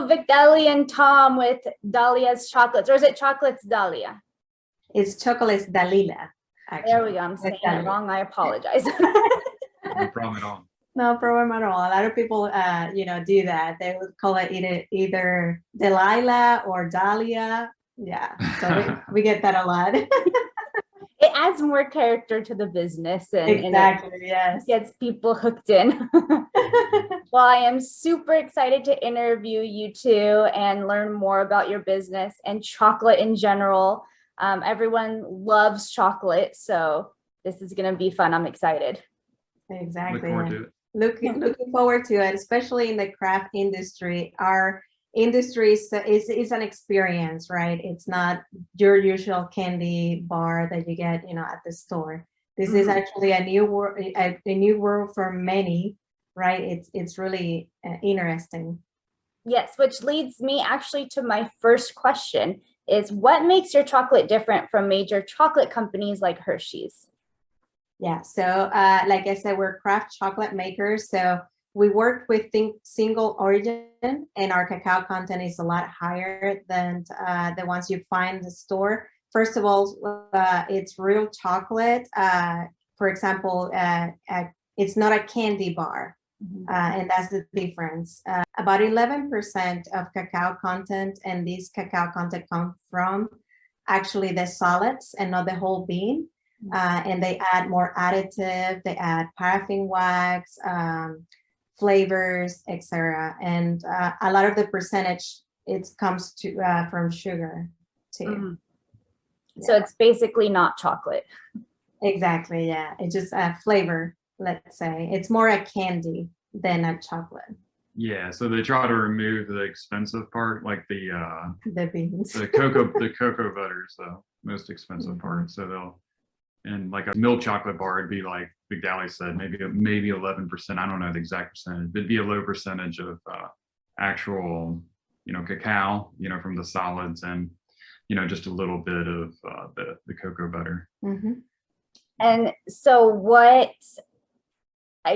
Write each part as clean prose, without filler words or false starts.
Hello, Victoria and Tom with Dalia's Chocolates, or is it Chocolates Dalia? It's Chocolates Dalila. Actually. There we go. I'm saying it wrong. I apologize. No problem at all. No problem at all. A lot of people, do that. They would call it either Dalila or Dalia. Yeah, so we get that a lot. It adds more character to the business and Exactly, yes. Gets people hooked in. Well, I am super excited to interview you two and learn more about your business and chocolate in general. Everyone loves chocolate, so this is going to be fun. I'm excited. Exactly. Look forward to it. Looking forward to it, especially in the craft industry. Our industry is an experience, right? It's not your usual candy bar that you get, at the store. This is actually a new world for many, right? It's really interesting. Yes, which leads me actually to my first question is what makes your chocolate different from major chocolate companies like Hershey's? Yeah, so like I said, we're craft chocolate makers. So we work with single origin, and our cacao content is a lot higher than the ones you find in the store. First of all, it's real chocolate. For example, it's not a candy bar, and that's the difference. About 11% of cacao content, and this cacao content comes from actually the solids and not the whole bean. And they add more additive, they add paraffin wax, flavors, etc. And a lot of the percentage comes from sugar too. So it's basically not chocolate. Exactly, yeah. It's just a flavor, let's say. It's more a candy than a chocolate. Yeah, so they try to remove the expensive part, like the beans. the cocoa butter is the most expensive part. So and like a milk chocolate bar would be like Big Dally said, maybe 11%. I don't know the exact percentage, but it'd be a low percentage of actual, cacao, from the solids, and just a little bit of the cocoa butter. And so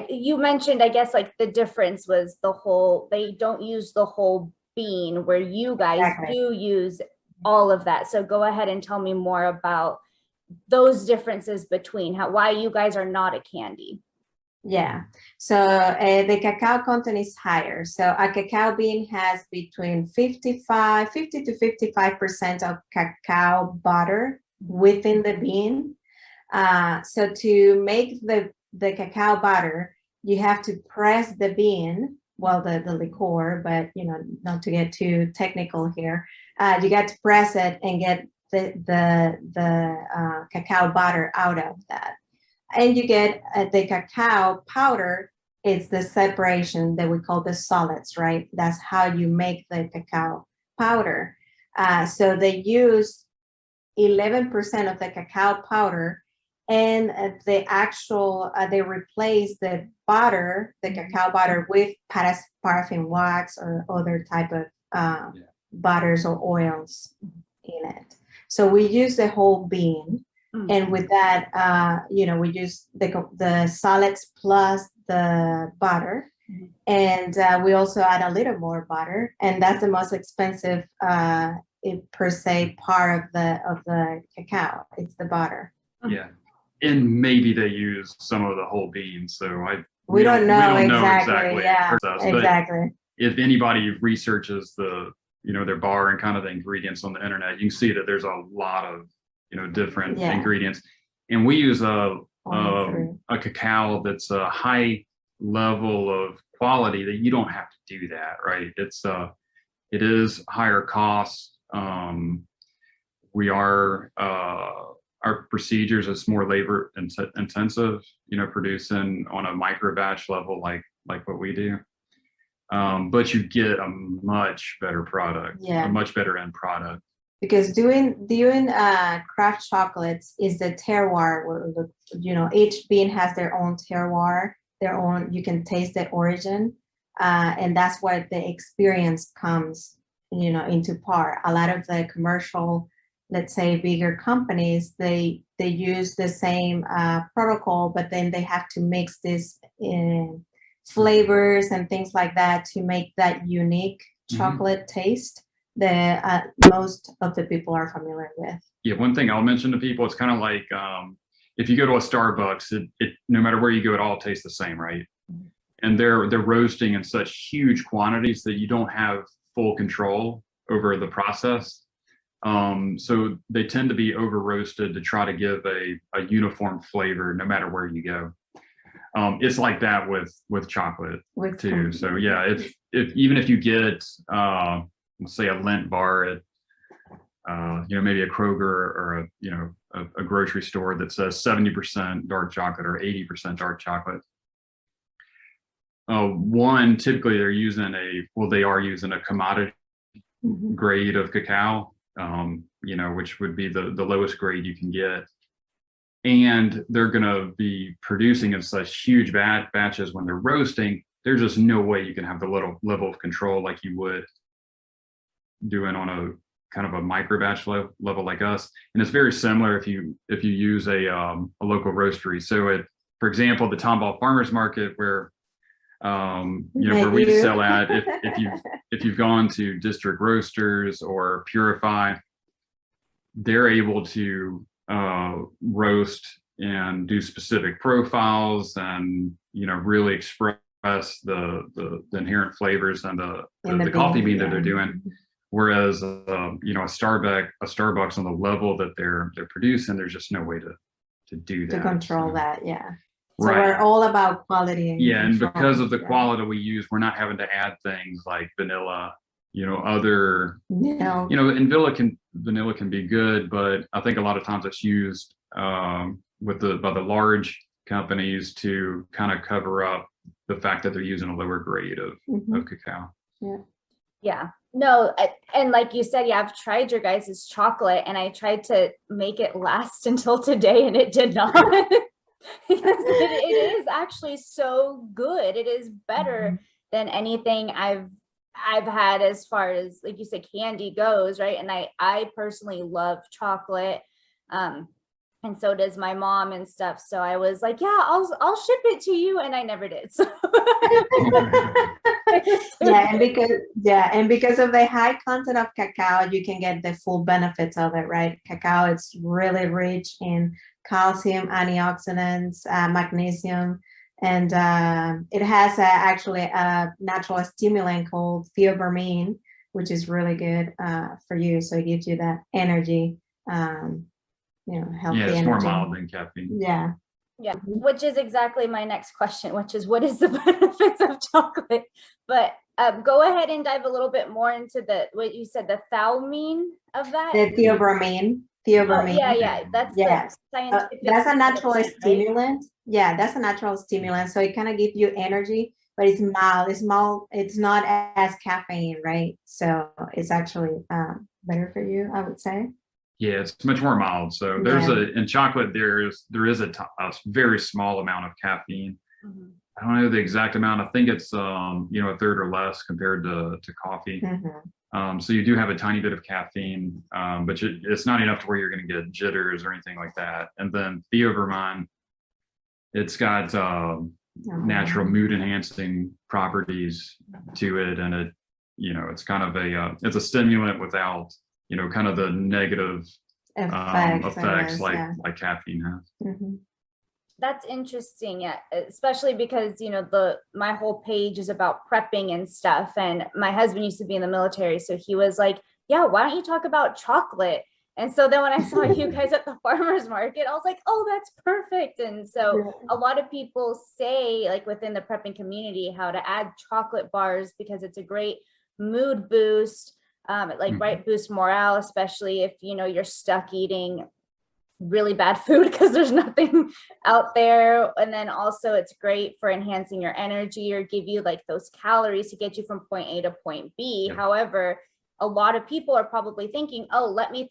you mentioned, I guess, like the difference was they don't use the whole bean, where you guys do use all of that. So go ahead and tell me more about those differences between why you guys are not a candy. Yeah, so the cacao content is higher. So a cacao bean has between 50 to 55% of cacao butter within the bean. So to make the cacao butter, you have to press the bean, the liqueur, but not to get too technical here. You got to press it and get the cacao butter out of that, and you get the cacao powder. It's the separation that we call the solids, right? That's how you make the cacao powder. So they use 11% of the cacao powder, and they replace the cacao butter with paraffin wax or other type of butters or oils in it. So we use the whole bean, and with that, we use the solids plus the butter, and we also add a little more butter, and that's the most expensive per se part of the cacao. It's the butter. Yeah, and maybe they use some of the whole bean. So we don't know exactly. Yeah, exactly. If anybody researches their bar and kind of the ingredients on the internet, you can see that there's a lot of different ingredients, and we use a cacao that's a high level of quality that you don't have to do that, right? It is higher cost. Our procedures is more labor intensive, producing on a micro batch level like what we do. But you get a much better product, a much better end product. Because doing craft chocolates is the terroir, where each bean has their own terroir, you can taste the origin, and that's where the experience comes, into part. A lot of the commercial, let's say bigger companies, they use the same protocol, but then they have to mix this in flavors and things like that to make that unique chocolate taste that most of the people are familiar with. Yeah, one thing I'll mention to people, it's kind of like if you go to a Starbucks, it no matter where you go, it all tastes the same, right? And they're roasting in such huge quantities that you don't have full control over the process. So they tend to be over roasted to try to give a uniform flavor no matter where you go. It's like that with chocolate too. So yeah, if even if you get let's say a Lindt bar at maybe a Kroger or a grocery store that says 70% dark chocolate or 80% dark chocolate. One, typically they are using a commodity grade of cacao, which would be the lowest grade you can get. And they're going to be producing in such huge batches when they're roasting. There's just no way you can have the level of control like you would doing on a kind of a micro batch level like us. And it's very similar if you use a local roastery. So for example, the Tomball Farmers Market where where we sell at, if you've gone to District Roasters or Purify, they're able to roast and do specific profiles and really express the inherent flavors and the coffee bean that they're doing. Whereas a Starbucks on the level that they're producing, there's just no way to do that. To control that, yeah. So we're all about quality. And because of the quality we use, we're not having to add things like vanilla, other, and vanilla can be good, but I think a lot of times it's used by the large companies to kind of cover up the fact that they're using a lower grade of cacao. Yeah. No, and like you said, I've tried your guys' chocolate and I tried to make it last until today and it did not. It is actually so good. It is better than anything I've had as far as, like you said, candy goes, right? And I personally love chocolate. And so does my mom and stuff. So I was like, yeah, I'll ship it to you. And I never did. So and because of the high content of cacao, you can get the full benefits of it, right? Cacao, it's really rich in calcium, antioxidants, magnesium, and it has actually a natural stimulant called theobromine, which is really good for you. So it gives you that energy, healthy it's energy. more mild than caffeine. Yeah, which is exactly my next question, which is what is the benefits of chocolate? But go ahead and dive a little bit more into what you said, the theobromine of that. The theobromine. That's the scientific. That's a natural stimulant. Right? Yeah, that's a natural stimulant. So it kind of gives you energy, but it's mild. It's not as caffeine, right? So it's actually better for you, I would say. Yeah, it's much more mild. So in chocolate, there is a very small amount of caffeine. I don't know the exact amount. I think it's a third or less compared to coffee. So you do have a tiny bit of caffeine, but it's not enough to where you're going to get jitters or anything like that. And then theobromine, it's got natural mood enhancing properties to it, and it's kind of it's a stimulant without kind of the negative effects like caffeine has. That's interesting, especially because my whole page is about prepping and stuff, and my husband used to be in the military, so he was like, yeah, why don't you talk about chocolate? And so then when I saw you guys at the farmers market, I was like, oh, that's perfect. And so a lot of people say, like within the prepping community, how to add chocolate bars because it's a great mood boost, boost morale, especially if you're stuck eating really bad food because there's nothing out there. And then also it's great for enhancing your energy or give you like those calories to get you from point A to point B. However, a lot of people are probably thinking, oh, let me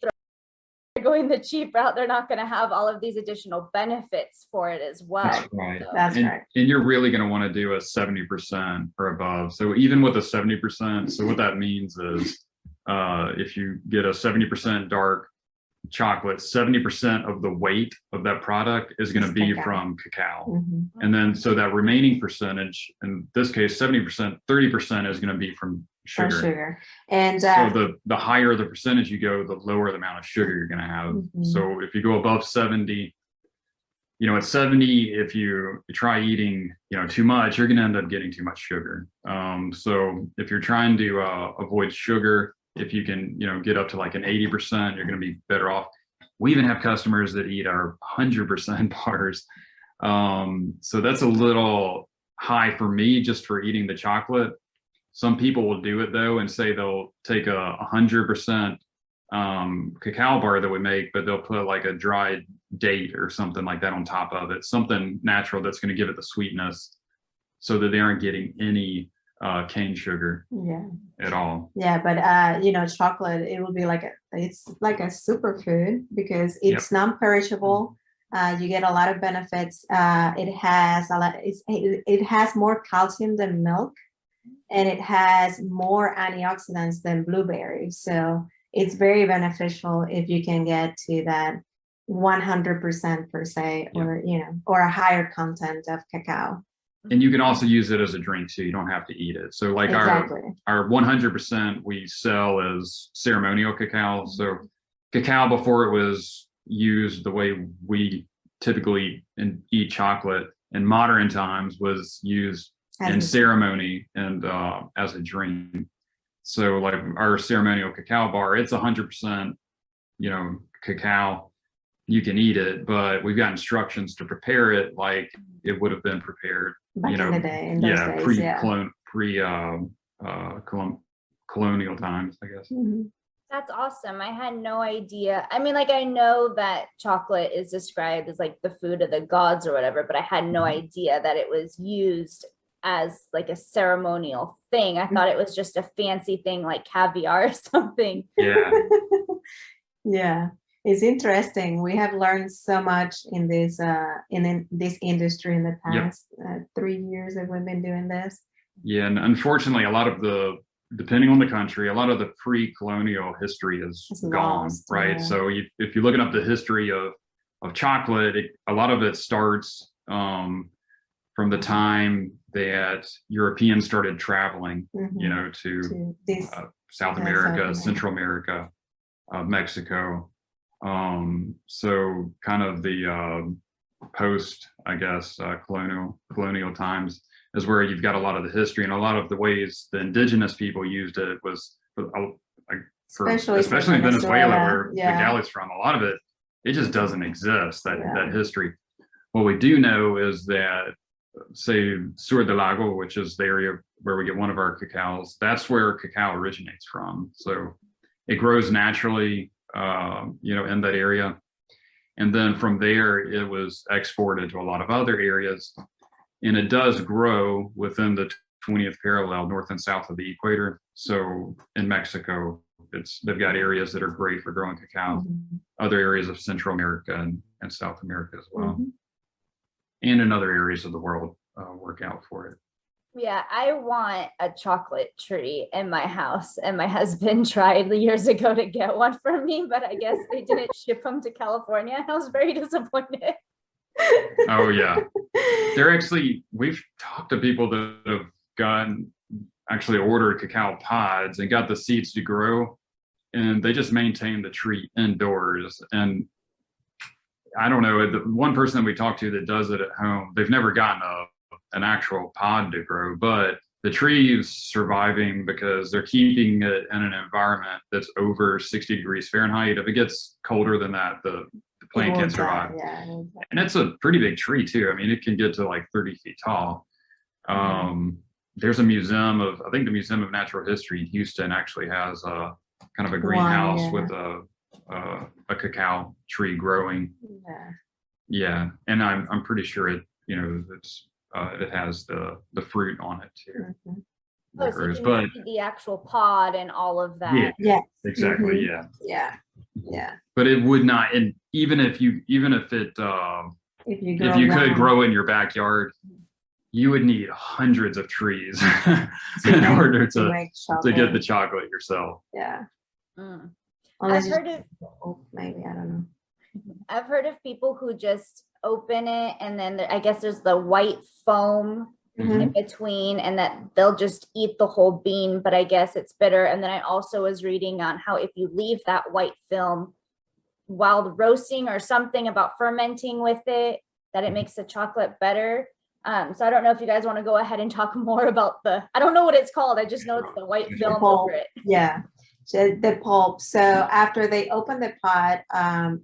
going the cheap route. They're not going to have all of these additional benefits for it as well. That's right. So. That's right. And you're really going to want to do a 70% or above. So even with a 70%, so what that means is if you get a 70% dark chocolate, 70% of the weight of that product is going to be from cacao. And then so that remaining percentage, in this case 70%, 30% is going to be from sugar. sugar. And so the higher the percentage you go, the lower the amount of sugar you're going to have. So if you go above 70, at 70, if you try eating, too much, you're going to end up getting too much sugar. So if you're trying to avoid sugar, if you can, get up to like an 80%, you're going to be better off. We even have customers that eat our 100% bars. So that's a little high for me just for eating the chocolate. Some people will do it though and say they'll take a 100% cacao bar that we make, but they'll put like a dried date or something like that on top of it, something natural that's going to give it the sweetness so that they aren't getting any cane sugar at all. Yeah, but chocolate, it will be it's like a superfood because it's non-perishable. You get a lot of benefits. It has more calcium than milk, and it has more antioxidants than blueberries. So it's very beneficial if you can get to that 100% per se, or a higher content of cacao. And you can also use it as a drink, so you don't have to eat it. So like our 100% we sell as ceremonial cacao. So cacao before it was used the way we typically eat chocolate in modern times was used in ceremony and as a drink. So like our ceremonial cacao bar, it's 100%, cacao. You can eat it, but we've got instructions to prepare it like it would have been prepared back in the day, in those days, colonial times, I guess. That's awesome. I had no idea. I mean, like, I know that chocolate is described as like the food of the gods or whatever, but I had no idea that it was used as like a ceremonial thing. I thought it was just a fancy thing like caviar or something. Yeah. Yeah. It's interesting. We have learned so much in this this industry in the past 3 years that we've been doing this. Yeah, and unfortunately, a lot of depending on the country, a lot of the pre-colonial history is gone, lost, right? Yeah. So if you're looking up the history of chocolate, a lot of it starts from the time that Europeans started traveling, to South America, Central America, Mexico. So kind of the post, I guess, colonial times is where you've got a lot of the history, and a lot of the ways the indigenous people used it was especially in Venezuela, where the Galley's from. A lot of it just doesn't exist, that history. What we do know is that, say, Sur del Lago, which is the area where we get one of our cacaos, that's where cacao originates from. So it grows naturally, in that area. And then from there, it was exported to a lot of other areas. And it does grow within the 20th parallel, north and south of the equator. So in Mexico, they've got areas that are great for growing cacao, other areas of Central America and South America as well. And in other areas of the world work out for it. Yeah, I want a chocolate tree in my house, and my husband tried years ago to get one for me, but I guess they didn't ship them to California, and I was very disappointed. Oh yeah, we've talked to people that have actually ordered cacao pods and got the seeds to grow, and they just maintain the tree indoors. And I don't know, the one person that we talked to that does it at home, they've never gotten an actual pod to grow, but the tree is surviving because they're keeping it in an environment that's over 60 degrees Fahrenheit. If it gets colder than that, the plant can't survive. And it's a pretty big tree too. I mean, it can get to like 30 feet tall. There's a museum I think the Museum of Natural History in Houston actually has a kind of a greenhouse with a cacao tree growing. Yeah. And I'm pretty sure it has the fruit on it too. Oh, so you can see the actual pod and all of that. Yeah. Exactly. Yeah. But it would not, and even if it if you could grow in your backyard, you would need hundreds of trees in order to get the chocolate yourself. Yeah. I've heard of maybe, I don't know. I've heard of people who just open it, and then I guess there's the white foam in between, and that they'll just eat the whole bean, but I guess it's bitter. And then I also was reading on how if you leave that white film while roasting or something about fermenting with it, that it makes the chocolate better. So I don't know if you guys want to go ahead and talk more about I don't know what it's called. I just know it's the white film over it. Yeah, so the pulp. So after they open the pod,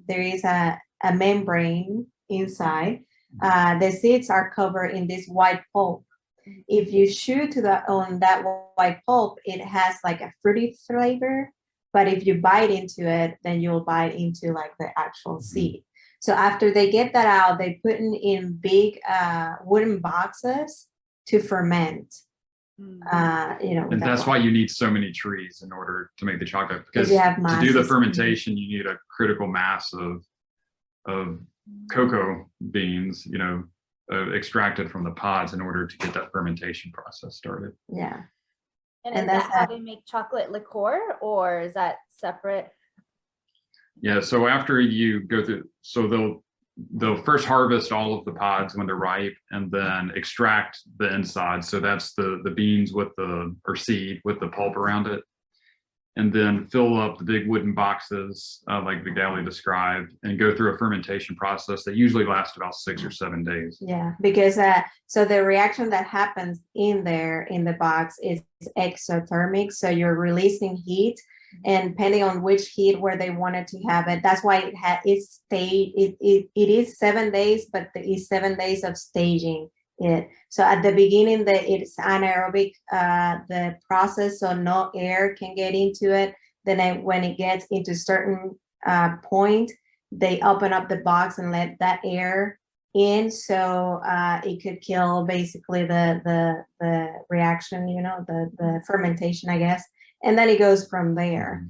there is a membrane inside. The seeds are covered in this white pulp. If you chew on that white pulp, it has like a fruity flavor. But if you bite into it, then you'll bite into like the actual seed. So after they get that out, they put it in big wooden boxes to ferment. And that's why you need so many trees in order to make the chocolate, because you have to do the fermentation, you need a critical mass of cocoa beans, extracted from the pods in order to get that fermentation process started. Yeah. And is that how they make chocolate liqueur, or is that separate? Yeah, so after you go through, so they'll first harvest all of the pods when they're ripe, and then extract the inside. So that's the beans or seed with the pulp around it, and then fill up the big wooden boxes like Dalila described, and go through a fermentation process that usually lasts about 6 or 7 days. Yeah, because so the reaction that happens in the box is exothermic. So you're releasing heat, and depending on which heat where they wanted to have it, that's why it is 7 days, but it is 7 days of staging it. So at the beginning, it's anaerobic, the process, so no air can get into it. Then when it gets into certain point, they open up the box and let that air in, so it could kill basically the reaction, the fermentation, I guess. And then it goes from there.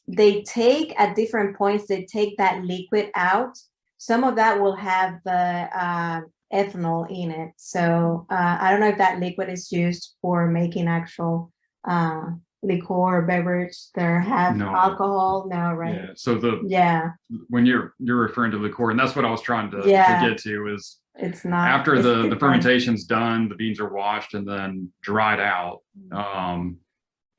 They take at different points, they take that liquid out. Some of that will have the ethanol in it. So I don't know if that liquid is used for making actual liqueur or beverage that have alcohol. No, right? Yeah. So when you're referring to liqueur, and that's what I was trying to get to, is it's not after the fermentation's done, the beans are washed and then dried out.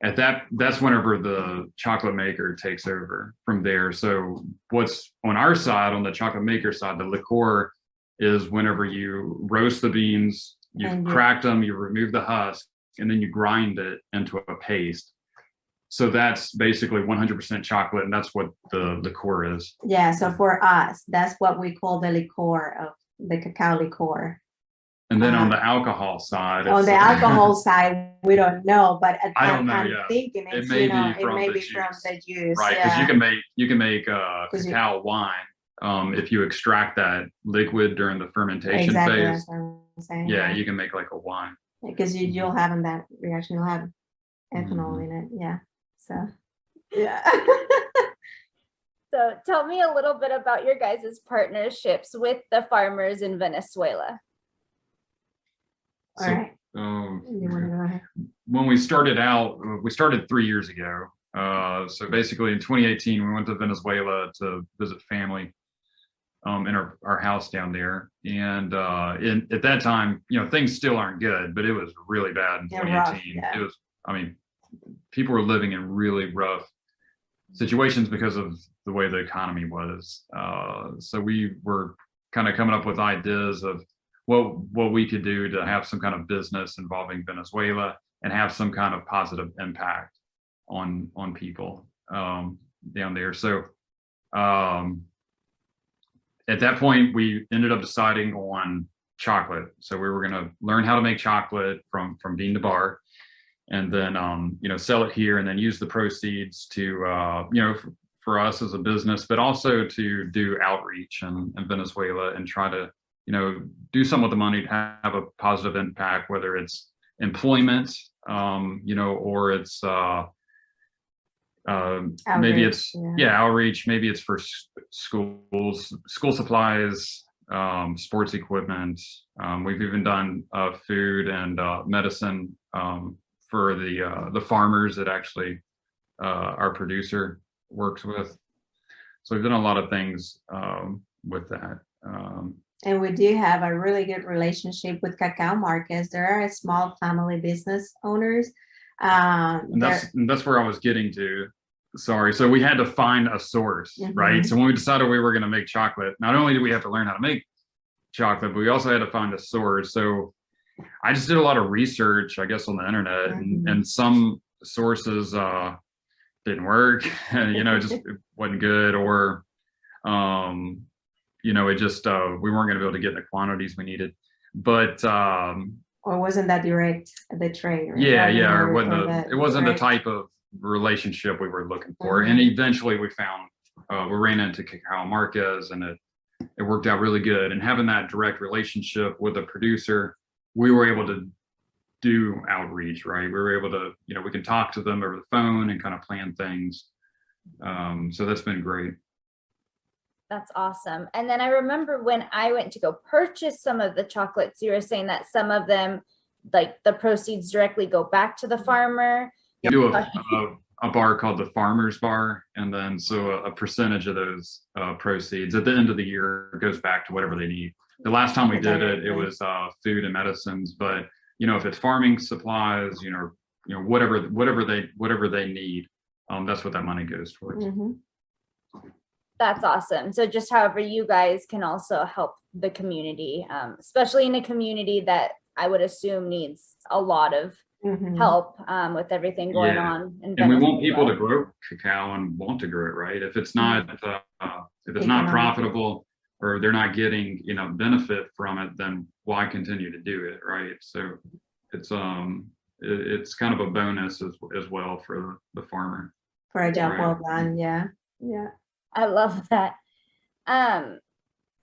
That's whenever the chocolate maker takes over from there. So what's on our side, on the chocolate maker side, the liqueur is whenever you roast the beans, you've cracked them, you remove the husk, and then you grind it into a paste. So that's basically 100% chocolate, and that's what the liqueur is. Yeah, so for us, that's what we call the liqueur, of the cacao liqueur. And then on the alcohol side, we don't know, but I'm thinking it may be from the juice, right? Because you can make cacao wine if you extract that liquid during the fermentation phase. That's what I'm saying. Yeah, you can make like a wine. Because you'll have in that reaction, you'll have ethanol in it. Yeah. So yeah. So tell me a little bit about your guys' partnerships with the farmers in Venezuela. All right. When we started out, we started 3 years ago. So basically in 2018, we went to Venezuela to visit family in our house down there. And at that time, things still aren't good, but it was really bad in 2018. Rough, It was, people were living in really rough situations because of the way the economy was. So we were kind of coming up with ideas of what we could do to have some kind of business involving Venezuela and have some kind of positive impact on people down there. So at that point, we ended up deciding on chocolate. So we were going to learn how to make chocolate from bean to bar, and then sell it here, and then use the proceeds to for us as a business, but also to do outreach in Venezuela and try to do some of the money to have a positive impact, whether it's employment, or it's maybe it's outreach, maybe it's for schools, school supplies, sports equipment. We've even done food and medicine for the farmers that actually our producer works with. So we've done a lot of things with that. And we do have a really good relationship with cacao markets. There are small family business owners. And that's where I was getting to. Sorry. So we had to find a source, right? So when we decided we were going to make chocolate, not only did we have to learn how to make chocolate, but we also had to find a source. So I just did a lot of research, I guess, on the internet, and some sources didn't work, you know, just it wasn't good, or you know, it just we weren't going to be able to get the quantities we needed. But or wasn't that direct the trade? Right? Yeah, or it wasn't the type of relationship we were looking for. And eventually we found we ran into Cacao Marquez, and it worked out really good. And having that direct relationship with the producer, we were able to do outreach, right? We were able to, you know, we can talk to them over the phone and kind of plan things. So that's been great. That's awesome. And then I remember when I went to go purchase some of the chocolates, you were saying that some of them, like the proceeds directly go back to the farmer. We do a bar called the Farmer's Bar. And then so a percentage of those proceeds at the end of the year goes back to whatever they need. The last time we did it, it was food and medicines. But, you know, if it's farming supplies, you know, whatever they need, that's what that money goes towards. That's awesome. So just however you guys can also help the community, especially in a community that I would assume needs a lot of help with everything going on. And we want people to grow cacao and want to grow it, right? If it's not not profitable, or they're not getting, you know, benefit from it, then why continue to do it, right? So it's kind of a bonus as well for the farmer. For a job well done, yeah. I love that.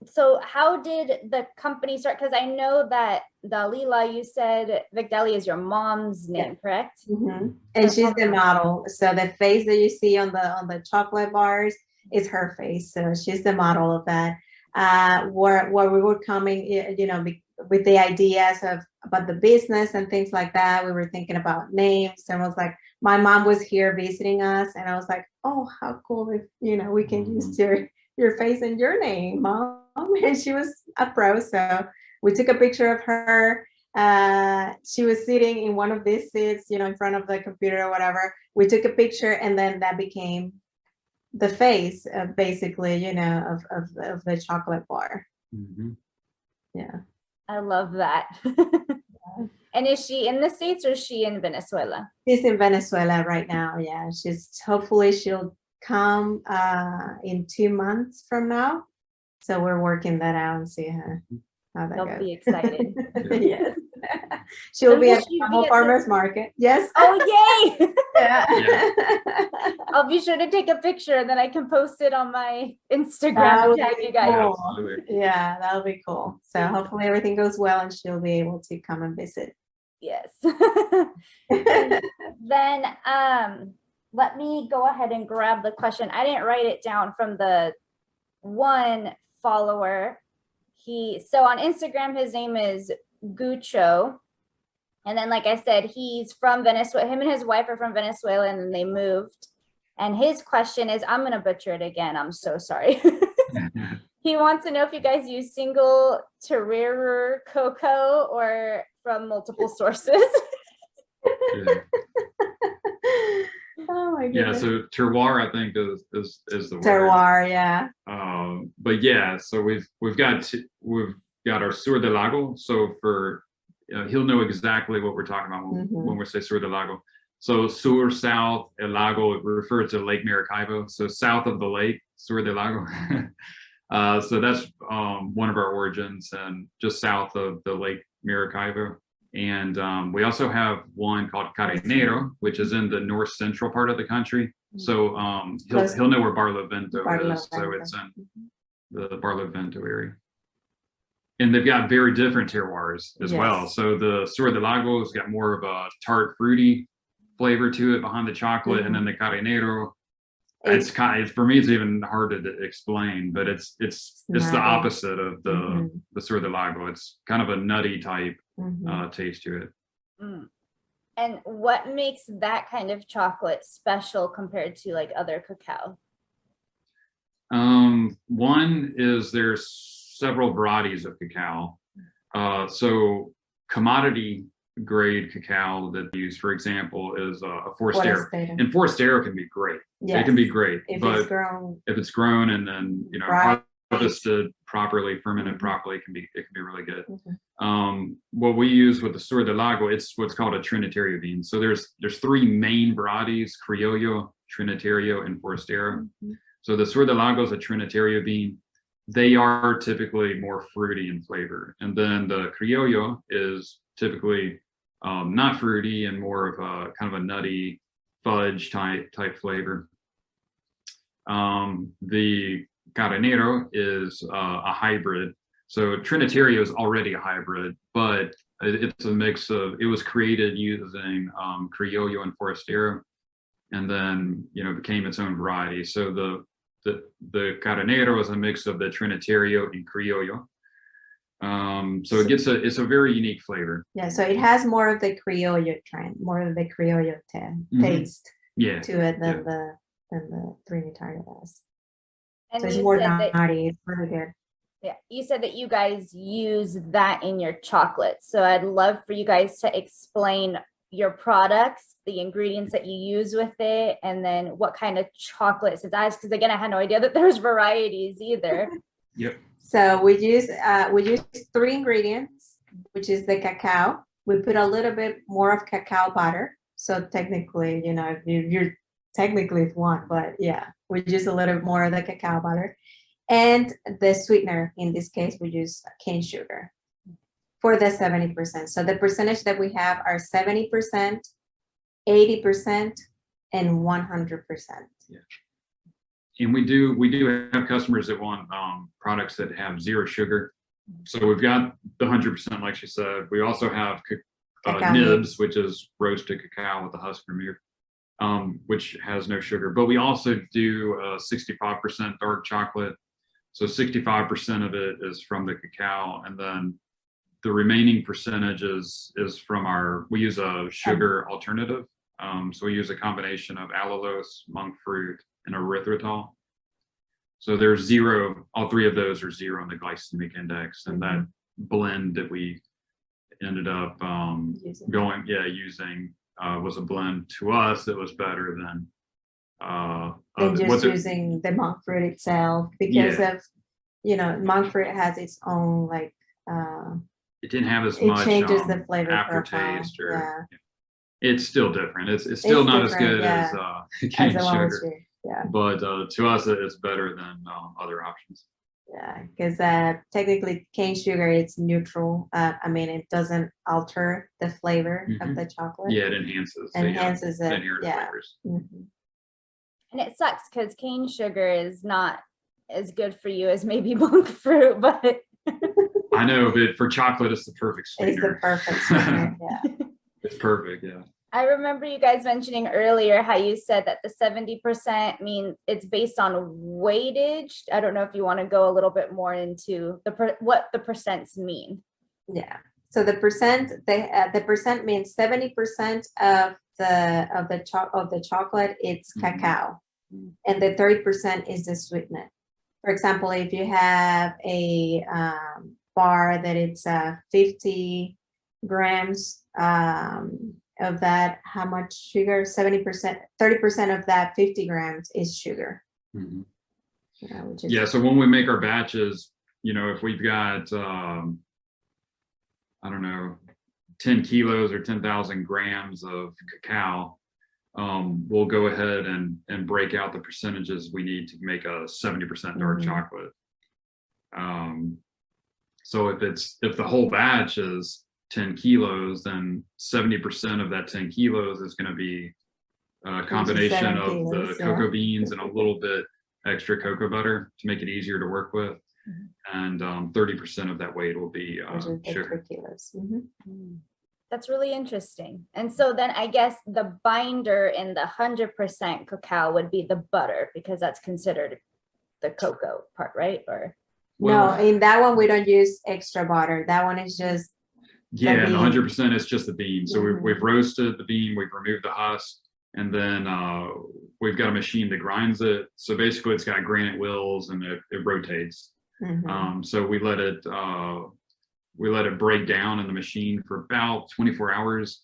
So how did the company start? Because I know that Dalila, you said Vicdalia is your mom's name, correct? And she's the model. So the face that you see on the chocolate bars is her face. So she's the model of that. Where we were coming, you know, with the ideas about the business and things like that, we were thinking about names, and I was like, my mom was here visiting us, and I was like, oh, how cool if, you know, we can use your face and your name, Mom. And she was a pro, so we took a picture of her. She was sitting in one of these seats, you know, in front of the computer or whatever. We took a picture, and then that became the face of basically, you know, of the chocolate bar. Yeah, I love that. And is she in the States or is she in Venezuela? She's in Venezuela right now. Yeah, hopefully she'll come in 2 months from now. So we're working that out and see how that goes. I'll be excited. Yes. She'll be at the farmer's market. Yes. Oh, yay. Yeah. I'll be sure to take a picture, and then I can post it on my Instagram and tag you guys. Cool. Yeah, that'll be cool. So hopefully everything goes well and she'll be able to come and visit. Yes. Then let me go ahead and grab the question. I didn't write it down from the one follower. So on Instagram, his name is Gucho. And then, like I said, he's from Venezuela. Him and his wife are from Venezuela, and then they moved. And his question is, I'm going to butcher it again. I'm so sorry. He wants to know if you guys use single terroir cocoa or from multiple sources. Oh my goodness. Yeah, so terroir, I think, is the word. Terroir, yeah. But yeah, so we've got our Sur del Lago. So for he'll know exactly what we're talking about when we say Sur del Lago. So Sur, south, El Lago, it refers to Lake Maracaibo. So south of the lake, Sur del Lago. So that's one of our origins, and just south of the Lake Maracaibo. And we also have one called Carinero, which is in the north central part of the country. So he'll know where Barlovento is. So it's in the Barlovento area. And they've got very different terroirs as well. So the Sur del Lago has got more of a tart, fruity flavor to it behind the chocolate, and then the Carinero, it's kind of, for me, it's even harder to explain, but it's the opposite of the Sur del Lago. It's kind of a nutty type taste to it. And what makes that kind of chocolate special compared to like other cacao? One is there's several varieties of cacao. So commodity grade cacao that they use, for example, is a Forastero. And Forastero can be great. It can be great, but if it's grown and then harvested properly, fermented properly, it can be really good. What we use with the Sur de Lago, it's what's called a Trinitario bean. So there's three main varieties: Criollo, Trinitario, and Forastero. So the Sur de Lago is a Trinitario bean. They are typically more fruity in flavor, and then the Criollo is typically not fruity and more of a kind of a nutty fudge type flavor. The Carnero is a hybrid. So Trinitario is already a hybrid, but it's a mix of, it was created using Criollo and Forastero, and then, became its own variety. So the Carnero is a mix of the Trinitario and Criollo. So it's a very unique flavor. Yeah, so it has more of the Criollo trend, more of the Criollo taste to it than the Trinitario does. And so it's more nutty. It's really good. Yeah, you said that you guys use that in your chocolates. So I'd love for you guys to explain your products, the ingredients that you use with it, and then what kind of chocolates it does. Because again, I had no idea that there's varieties either. Yep. So we use 3 ingredients, which is the cacao. We put a little bit more of cacao butter. So technically, you're technically it's one, but yeah, we use a little more of the cacao butter. And the sweetener, in this case, we use cane sugar for the 70%. So the percentage that we have are 70%, 80%, and 100%. Yeah. And we do have customers that want products that have 0 sugar. So we've got the 100%, like she said. We also have nibs, which is roasted cacao with the husk removed, which has no sugar. But we also do 65% dark chocolate. So 65% of it is from the cacao, and then the remaining percentage is from we use a sugar alternative. So we use a combination of allulose, monk fruit, and erythritol. So there's 0, all 3 of those are 0 on the glycemic index. And that blend that we ended up using was a blend to us that was better than using the monk fruit itself, because of monk fruit has its own it didn't have as much changes the flavor aftertaste profile. It's still different. It's still not as good as cane sugar. Yeah, but to us it's better than other options. Yeah, because technically cane sugar, it's neutral. It doesn't alter the flavor of the chocolate. Yeah, it enhances it. Flavors. And it sucks because cane sugar is not as good for you as maybe monk fruit, but I know, but for chocolate, it's the perfect sweetener. It's the perfect sweetener, yeah. It's perfect, yeah. I remember you guys mentioning earlier how you said that the 70% mean it's based on weightage. I don't know if you want to go a little bit more into what the percents mean. Yeah. So the percent means 70% of the chocolate, it's cacao, and the 30% is the sweetener. For example, if you have a bar that it's 50 grams of that, how much sugar? 70%, 30% of that 50 grams is sugar. So when we make our batches, if we've got I don't know, 10 kilos or 10,000 grams of cacao, we'll go ahead and break out the percentages we need to make a 70% dark chocolate. So if the whole batch is 10 kilos, then 70% of that 10 kilos is going to be a combination of the cocoa beans and a little bit extra cocoa butter to make it easier to work with. And 30% of that weight will be sugar. That's really interesting. And so then I guess the binder in the 100% cacao would be the butter, because that's considered the cocoa part, right? Or no, in that one we don't use extra butter. That one is just the 100% is just the bean. So we've roasted the bean, we've removed the husk, and then we've got a machine that grinds it. So basically it's got granite wheels and it rotates. So we let it break down in the machine for about 24 hours.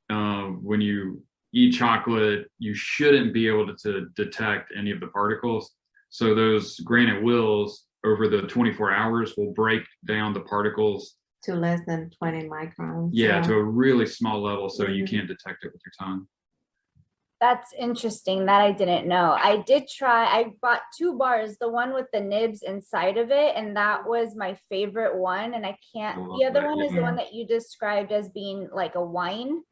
When you eat chocolate, you shouldn't be able to detect any of the particles. So those granite wheels over the 24 hours will break down the particles to less than 20 microns. Yeah, to a really small level, so you can't detect it with your tongue. That's interesting. That I didn't know. I did try. I bought 2 bars, the one with the nibs inside of it, and that was my favorite one. And I can't. The other one is the one that you described as being like a wine.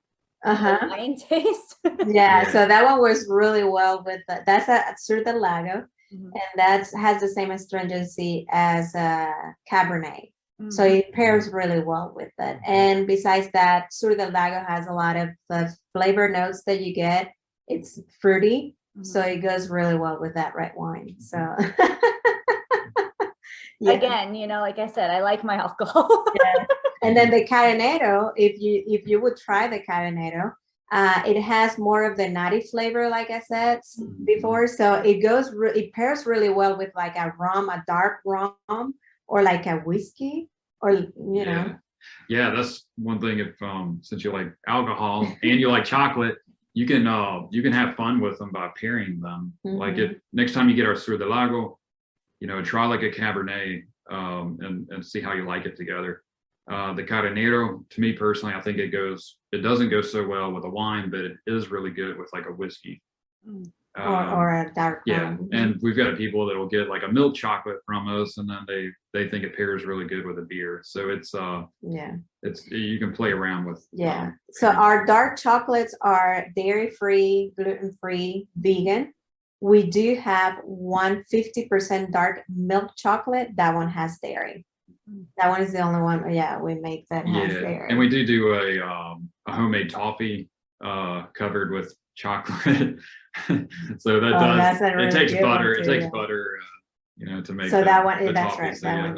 Wine taste. Yeah, so that one works really well with that's a Sur del Lago, and that has the same astringency as a Cabernet. So it pairs really well with it. And besides that, Sur del Lago has a lot of the flavor notes that you get. It's fruity, so it goes really well with that red wine. So again, like I said, I like my alcohol. And then the Carenero, if you would try the Carenero, it has more of the nutty flavor, like I said before. So it pairs really well with like a rum, a dark rum, or like a whiskey, or you know. Yeah, that's one thing. If since you like alcohol and you like chocolate, you can have fun with them by pairing them. Like if next time you get our Sur del Lago, try like a Cabernet and see how you like it together. The Carenero, to me personally, I think it doesn't go so well with a wine, but it is really good with like a whiskey. Or a dark wine. And we've got people that will get like a milk chocolate from us, and then they think it pairs really good with a beer. So it's you can play around with. So our dark chocolates are dairy-free, gluten-free, vegan. We do have 150% dark milk chocolate. That one has dairy. That one is the only one. We make that has dairy. And we do a homemade toffee covered with chocolate. So that it takes butter. It takes butter, to make. So that one, that's right.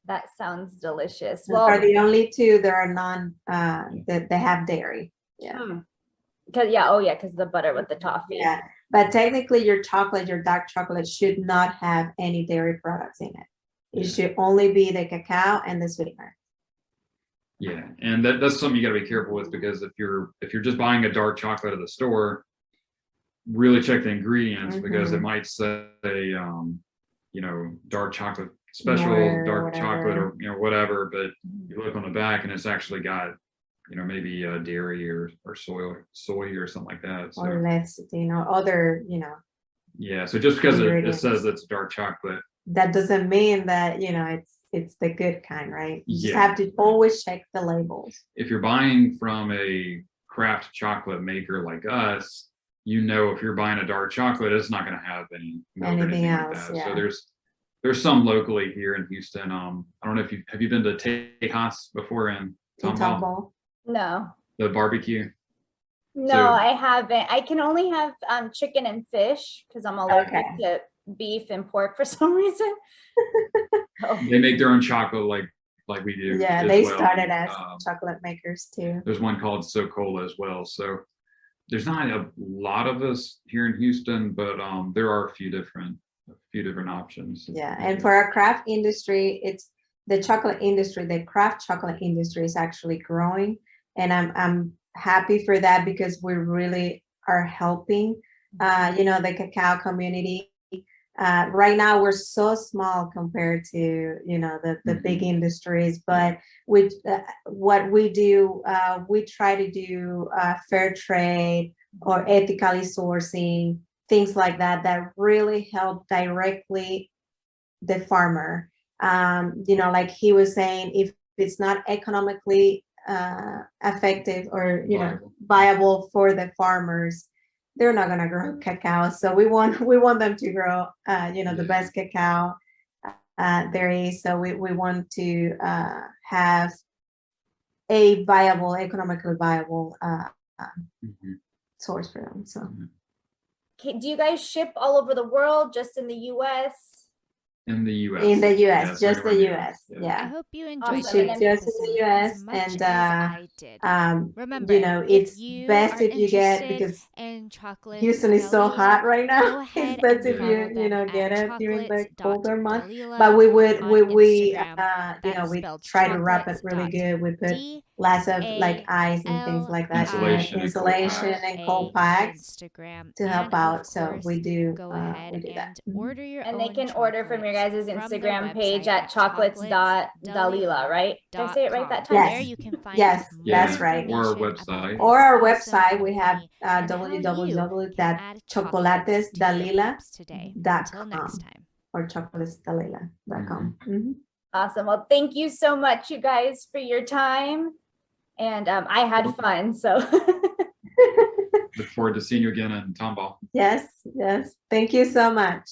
That sounds delicious. Well, are the only 2 that are that they have dairy. Because because the butter with the toffee. But technically, your dark chocolate should not have any dairy products in it. It should only be the cacao and the sweetener. Yeah, and that's something you got to be careful with, because if you're just buying a dark chocolate at the store, really check the ingredients, because it might say dark chocolate special, dark chocolate, or whatever, but you look on the back and it's actually got maybe dairy or soy or something like that. So, or lecithin or other so just because it says it's dark chocolate, that doesn't mean that it's the good kind, right? You just have to always check the labels. If you're buying from a craft chocolate maker like us, if you're buying a dark chocolate, it's not going to have anything else. Like that. So there's some locally here in Houston. I don't know if have you been to Tejas before in Tomball? No. The barbecue? No, I haven't. I can only have chicken and fish because I'm allergic to beef and pork for some reason. They make their own chocolate like we do. Yeah, they started as chocolate makers too. There's one called Socola as well. So there's not a lot of us here in Houston, but there are a few different options. Yeah, and for our craft industry, it's the chocolate industry. The craft chocolate industry is actually growing, and I'm happy for that, because we really are helping the cacao community. Right now we're so small compared to the big industries, but with what we do, we try to do fair trade or ethically sourcing, things like that really help directly the farmer. Like he was saying, if it's not economically effective or viable for the farmers, they're not going to grow cacao. So we want them to grow the best cacao there is. So we want to have a economically viable source for them. So do you guys ship all over the world, just in the US? In the US. In the US, Yes, just the anywhere near. US. I Yeah. hope you Awesome. enjoyed We Awesome. ship And this just in the episode US as much and as I did. Remember, it's if you best are if you get, interested because in chocolate Houston is so hot right now. go It's ahead best and if follow you them get at it during the colder month. chocolate.dalila But we would on we Instagram. That's we spelled try to wrap it really good. We put lots of like ice and things like that, Insulation and cold insulation packs. and cold packs Instagram to help and of out. So course, we do go ahead we do that. and order your And own they can order from your guys' chocolates from the Instagram page website at chocolates.dalila, right? Did I say it right that time? Yes. There you can find Yes, Yeah, that's right. or our information website. about Or our this awesome website, we have company and how you can add chocolates to your cups today. Until next time. or chocolatesdalila.com. Awesome. Well, thank you so much, you guys, for your time. And I had fun. So Look forward to seeing you again in Tomball. Yes, yes. Thank you so much.